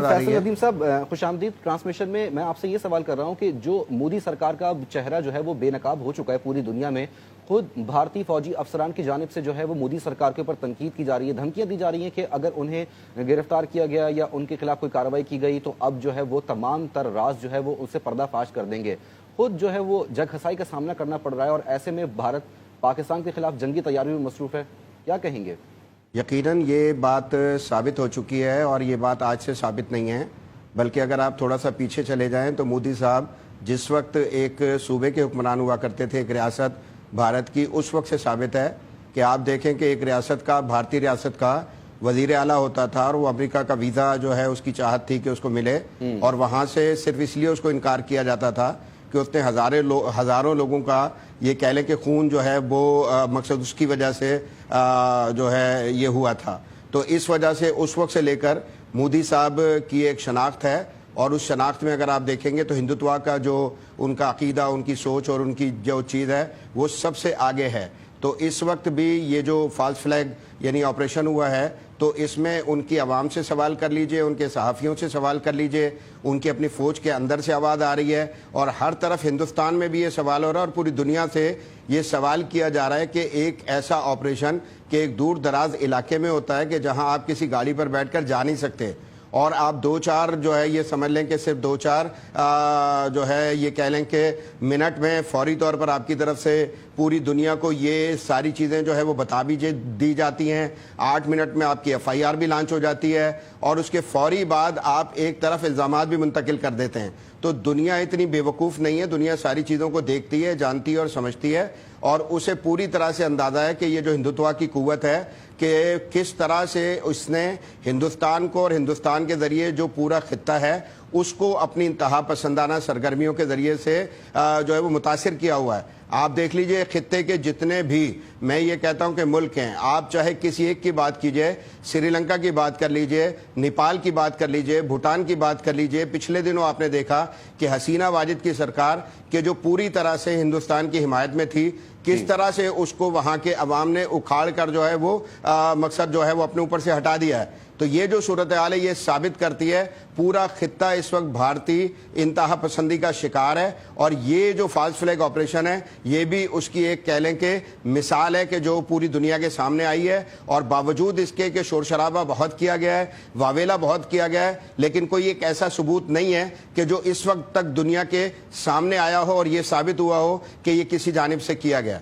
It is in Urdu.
فیصل ندیم صاحب خوش آمدید ٹرانسمیشن میں. میں آپ سے یہ سوال کر رہا ہوں کہ جو مودی سرکار کا چہرہ جو ہے وہ بے نقاب ہو چکا ہے پوری دنیا میں, خود بھارتی فوجی افسران کی جانب سے جو ہے وہ مودی سرکار کے اوپر تنقید کی جا رہی ہے, دھمکیاں دی جا رہی ہیں کہ اگر انہیں گرفتار کیا گیا یا ان کے خلاف کوئی کارروائی کی گئی تو اب جو ہے وہ تمام تر راز جو ہے وہ ان سے پردہ فاش کر دیں گے. خود جو ہے وہ جگ ہسائی کا سامنا کرنا پڑ رہا ہے اور ایسے میں بھارت پاکستان کے خلاف جنگی تیاریوں میں مصروف ہے, کیا کہیں گے؟ یقیناً یہ بات ثابت ہو چکی ہے اور یہ بات آج سے ثابت نہیں ہے, بلکہ اگر آپ تھوڑا سا پیچھے چلے جائیں تو مودی صاحب جس وقت ایک صوبے کے حکمران ہوا کرتے تھے, ایک ریاست بھارت کی, اس وقت سے ثابت ہے کہ آپ دیکھیں کہ ایک ریاست کا, بھارتی ریاست کا وزیر اعلیٰ ہوتا تھا اور وہ امریکہ کا ویزا جو ہے اس کی چاہت تھی کہ اس کو ملے, اور وہاں سے صرف اس لیے اس کو انکار کیا جاتا تھا کہ اس نے ہزاروں لوگوں کا یہ کہہ لیں کہ خون جو ہے وہ مقصد اس کی وجہ سے جو ہے یہ ہوا تھا. تو اس وجہ سے اس وقت سے لے کر مودی صاحب کی ایک شناخت ہے, اور اس شناخت میں اگر آپ دیکھیں گے تو ہندوتوا کا جو ان کا عقیدہ, ان کی سوچ اور ان کی جو چیز ہے وہ سب سے آگے ہے. تو اس وقت بھی یہ جو فالس فلیگ یعنی آپریشن ہوا ہے تو اس میں ان کی عوام سے سوال کر لیجئے, ان کے صحافیوں سے سوال کر لیجئے, ان کی اپنی فوج کے اندر سے آواز آ رہی ہے, اور ہر طرف ہندوستان میں بھی یہ سوال ہو رہا ہے اور پوری دنیا سے یہ سوال کیا جا رہا ہے کہ ایک ایسا آپریشن کہ ایک دور دراز علاقے میں ہوتا ہے کہ جہاں آپ کسی گاڑی پر بیٹھ کر جا نہیں سکتے, اور آپ دو چار جو ہے یہ سمجھ لیں کہ صرف دو چار جو ہے یہ کہہ لیں کہ منٹ میں فوری طور پر آپ کی طرف سے پوری دنیا کو یہ ساری چیزیں جو ہے وہ بتا بھی دی جاتی ہیں. 8 منٹ میں آپ کی FIR بھی لانچ ہو جاتی ہے, اور اس کے فوری بعد آپ ایک طرف الزامات بھی منتقل کر دیتے ہیں. تو دنیا اتنی بے وقوف نہیں ہے, دنیا ساری چیزوں کو دیکھتی ہے, جانتی ہے اور سمجھتی ہے, اور اسے پوری طرح سے اندازہ ہے کہ یہ جو ہندوتوا کی قوت ہے کہ کس طرح سے اس نے ہندوستان کو اور ہندوستان کے ذریعے جو پورا خطہ ہے اس کو اپنی انتہا پسندانہ سرگرمیوں کے ذریعے سے جو ہے وہ متاثر کیا ہوا ہے. آپ دیکھ لیجئے خطے کے جتنے بھی میں یہ کہتا ہوں کہ ملک ہیں, آپ چاہے کسی ایک کی بات کیجئے, سری لنکا کی بات کر لیجئے, نیپال کی بات کر لیجئے, بھوٹان کی بات کر لیجئے. پچھلے دنوں آپ نے دیکھا کہ حسینہ واجد کی سرکار کہ جو پوری طرح سے ہندوستان کی حمایت میں تھی, کس طرح سے اس کو وہاں کے عوام نے اکھاڑ کر جو ہے وہ مقصد جو ہے وہ اپنے اوپر سے ہٹا دیا ہے. تو یہ جو صورتحال ہے یہ ثابت کرتی ہے پورا خطہ اس وقت بھارتی انتہا پسندی کا شکار ہے, اور یہ جو فالس فلیگ آپریشن ہے یہ بھی اس کی ایک کہہ لیں کہ مثال ہے کہ جو پوری دنیا کے سامنے آئی ہے, اور باوجود اس کے کہ شور شرابہ بہت کیا گیا ہے, واویلا بہت کیا گیا ہے, لیکن کوئی ایک ایسا ثبوت نہیں ہے کہ جو اس وقت تک دنیا کے سامنے آیا ہو اور یہ ثابت ہوا ہو کہ یہ کسی جانب سے کیا گیا.